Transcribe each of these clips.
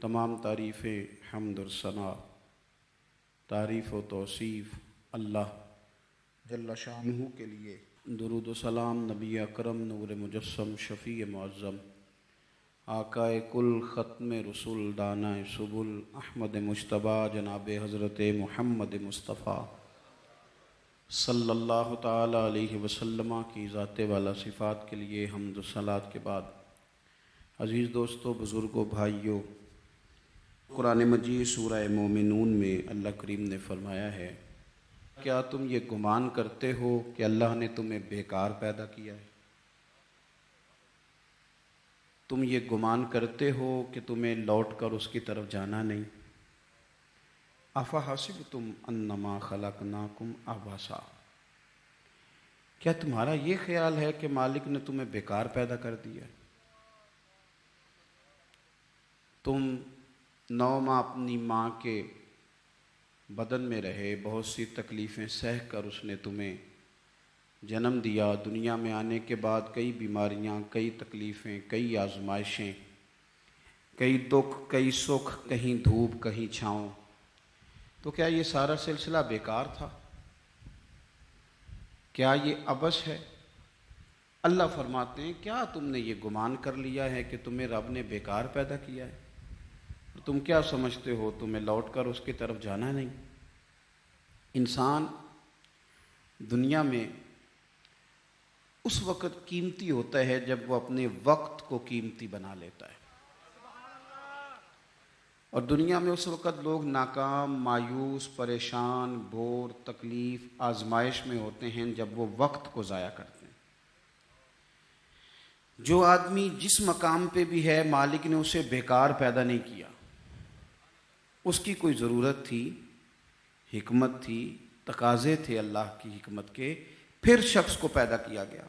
تمام تعریفیں حمد اور ثنا، تعریف و توصیف اللہ جل شانہ کے لیے۔ درود و سلام نبی اکرم نور مجسم شفیع معظم آقائے کل ختم رسول دانائے سبل احمد مجتبیٰ جناب حضرت محمد مصطفیٰ صلی اللہ تعالی علیہ وسلم کی ذات والا صفات کے لیے حمد و صلات کے بعد، عزیز دوستو، بزرگوں، بھائیوں، قرآن مجید سورہ مومنون میں اللہ کریم نے فرمایا ہے، کیا تم یہ گمان کرتے ہو کہ اللہ نے تمہیں بیکار پیدا کیا ہے؟ تم یہ گمان کرتے ہو کہ تمہیں لوٹ کر اس کی طرف جانا نہیں؟ افحسبتم انما خلقناکم عبثا، کیا تمہارا یہ خیال ہے کہ مالک نے تمہیں بیکار پیدا کر دیا؟ تم 9 ماہ اپنی ماں کے بدن میں رہے، بہت سی تکلیفیں سہ کر اس نے تمہیں جنم دیا۔ دنیا میں آنے کے بعد کئی بیماریاں، کئی تکلیفیں، کئی آزمائشیں، کئی دکھ، کئی سکھ، کہیں دھوپ، کہیں چھاؤں، تو کیا یہ سارا سلسلہ بیکار تھا؟ کیا یہ عبث ہے؟ اللہ فرماتے ہیں، کیا تم نے یہ گمان کر لیا ہے کہ تمہیں رب نے بیکار پیدا کیا ہے؟ تم کیا سمجھتے ہو تمہیں لوٹ کر اس کی طرف جانا نہیں؟ انسان دنیا میں اس وقت قیمتی ہوتا ہے جب وہ اپنے وقت کو قیمتی بنا لیتا ہے، اور دنیا میں اس وقت لوگ ناکام، مایوس، پریشان، بور، تکلیف، آزمائش میں ہوتے ہیں جب وہ وقت کو ضائع کرتے ہیں۔ جو آدمی جس مقام پہ بھی ہے، مالک نے اسے بیکار پیدا نہیں کیا، اس کی کوئی ضرورت تھی، حکمت تھی، تقاضے تھے اللہ کی حکمت کے، پھر شخص کو پیدا کیا گیا۔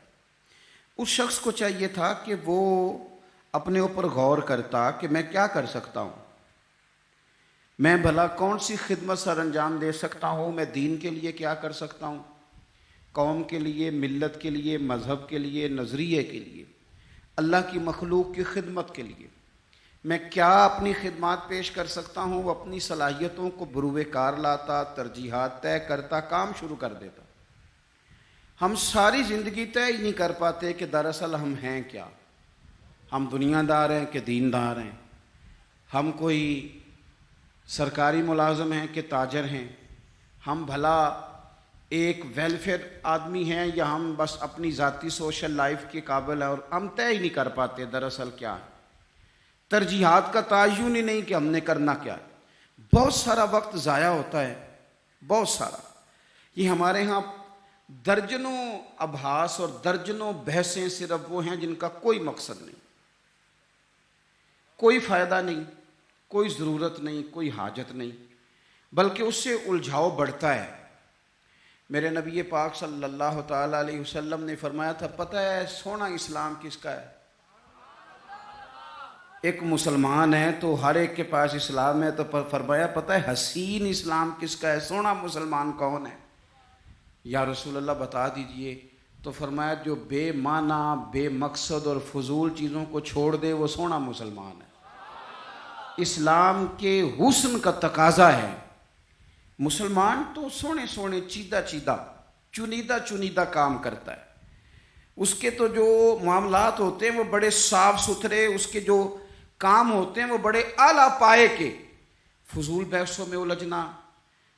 اس شخص کو چاہیے تھا کہ وہ اپنے اوپر غور کرتا کہ میں کیا کر سکتا ہوں، میں بھلا کون سی خدمت سر انجام دے سکتا ہوں، میں دین کے لیے کیا کر سکتا ہوں، قوم کے لیے، ملت کے لیے، مذہب کے لیے، نظریے کے لیے، اللہ کی مخلوق کی خدمت کے لیے میں کیا اپنی خدمات پیش کر سکتا ہوں۔ وہ اپنی صلاحیتوں کو بروئے کار لاتا، ترجیحات طے کرتا، کام شروع کر دیتا۔ ہم ساری زندگی طے ہی نہیں کر پاتے کہ دراصل ہم ہیں کیا، ہم دنیا دار ہیں کہ دین دار ہیں، ہم کوئی سرکاری ملازم ہیں کہ تاجر ہیں، ہم بھلا ایک ویلفیئر آدمی ہیں یا ہم بس اپنی ذاتی سوشل لائف کے قابل ہیں، اور ہم طے ہی نہیں کر پاتے دراصل کیا ہے۔ ترجیحات کا تعین ہی نہیں کہ ہم نے کرنا کیا ہے۔ بہت سارا وقت ضائع ہوتا ہے، بہت سارا۔ یہ ہمارے ہاں درجنوں ابحاث اور درجنوں بحثیں صرف وہ ہیں جن کا کوئی مقصد نہیں، کوئی فائدہ نہیں، کوئی ضرورت نہیں، کوئی حاجت نہیں، بلکہ اس سے الجھاؤ بڑھتا ہے۔ میرے نبی پاک صلی اللہ تعالی علیہ وسلم نے فرمایا تھا، پتہ ہے سونا اسلام کس کا ہے؟ ایک مسلمان ہے تو ہر ایک کے پاس اسلام ہے، تو فرمایا پتہ ہے حسین اسلام کس کا ہے؟ سونا مسلمان کون ہے؟ یا رسول اللہ بتا دیجئے۔ تو فرمایا جو بے معنی، بے مقصد اور فضول چیزوں کو چھوڑ دے وہ سونا مسلمان ہے۔ اسلام کے حسن کا تقاضا ہے۔ مسلمان تو سونے سونے، چیدہ چیدہ، چنیدہ چنیدہ کام کرتا ہے۔ اس کے تو جو معاملات ہوتے ہیں وہ بڑے صاف ستھرے، اس کے جو کام ہوتے ہیں وہ بڑے اعلیٰ پائے کے۔ فضول بحثوں میں الجھنا،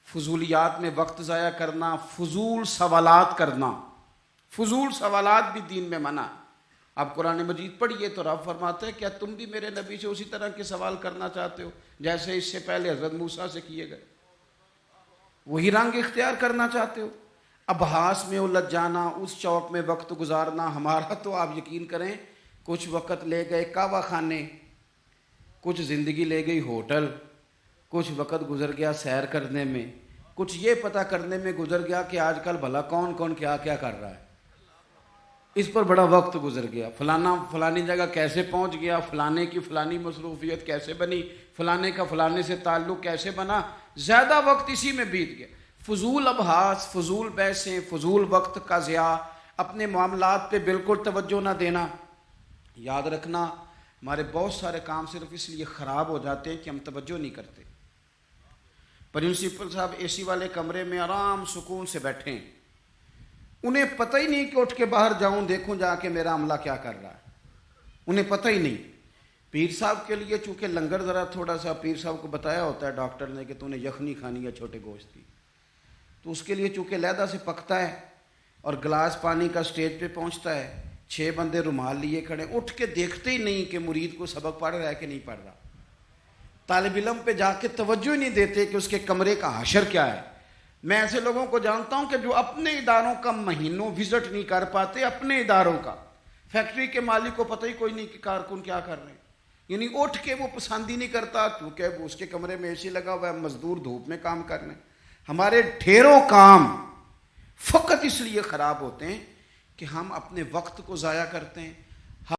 فضولیات میں وقت ضائع کرنا، فضول سوالات کرنا، فضول سوالات بھی دین میں منع۔ آپ قرآن مجید پڑھیے تو رب فرماتے ہیں، کیا تم بھی میرے نبی سے اسی طرح کے سوال کرنا چاہتے ہو جیسے اس سے پہلے حضرت موسیٰ سے کیے گئے؟ وہی رنگ اختیار کرنا چاہتے ہو؟ ابحاث میں الجھ جانا، اس چوک میں وقت گزارنا۔ ہمارا تو آپ یقین کریں، کچھ وقت لے گئے کعبہ خانے، کچھ زندگی لے گئی ہوٹل، کچھ وقت گزر گیا سیر کرنے میں، کچھ یہ پتہ کرنے میں گزر گیا کہ آج کل بھلا کون کون کیا کیا کر رہا ہے، اس پر بڑا وقت گزر گیا۔ فلانا فلانی جگہ کیسے پہنچ گیا، فلانے کی فلانی مصروفیت کیسے بنی، فلانے کا فلانے سے تعلق کیسے بنا، زیادہ وقت اسی میں بیت گیا۔ فضول ابحاث، فضول بحثیں، فضول وقت کا ضیاع، اپنے معاملات پہ بالکل توجہ نہ دینا۔ یاد رکھنا ہمارے بہت سارے کام صرف اس لیے خراب ہو جاتے ہیں کہ ہم توجہ نہیں کرتے. پرنسپل صاحب اے سی والے کمرے میں آرام سکون سے بیٹھے ہیں, انہیں پتہ ہی نہیں کہ اٹھ کے باہر جاؤں دیکھوں جا کے میرا عملہ کیا کر رہا ہے, انہیں پتہ ہی نہیں. پیر صاحب کے لیے چونکہ لنگر ذرا تھوڑا سا پیر صاحب کو بتایا ہوتا ہے ڈاکٹر نے کہ تو نے یخنی کھانی ہے چھوٹے گوشت کی, تو اس کے لیے چونکہ علیحدہ سے پکتا ہے اور گلاس پانی کا سٹیج پہ پہنچتا ہے, 6 بندے رومال لیے کھڑے, اٹھ کے دیکھتے ہی نہیں کہ مرید کو سبق پڑھ رہا ہے کہ نہیں پڑھ رہا. طالب علم پہ جا کے توجہ ہی نہیں دیتے کہ اس کے کمرے کا حشر کیا ہے. میں ایسے لوگوں کو جانتا ہوں کہ جو اپنے اداروں کا مہینوں وزٹ نہیں کر پاتے, اپنے اداروں کا. فیکٹری کے مالک کو پتہ ہی کوئی نہیں کہ کارکن کیا کر رہے ہیں, یعنی اٹھ کے وہ پسند ہی نہیں کرتا کیونکہ اس کے کمرے میں اے سی لگا ہوا ہے, مزدور دھوپ میں کام کر رہے ہیں. ہمارے ڈھیروں کام فقط اس لیے خراب ہوتے ہیں کہ ہم اپنے وقت کو ضائع کرتے ہیں,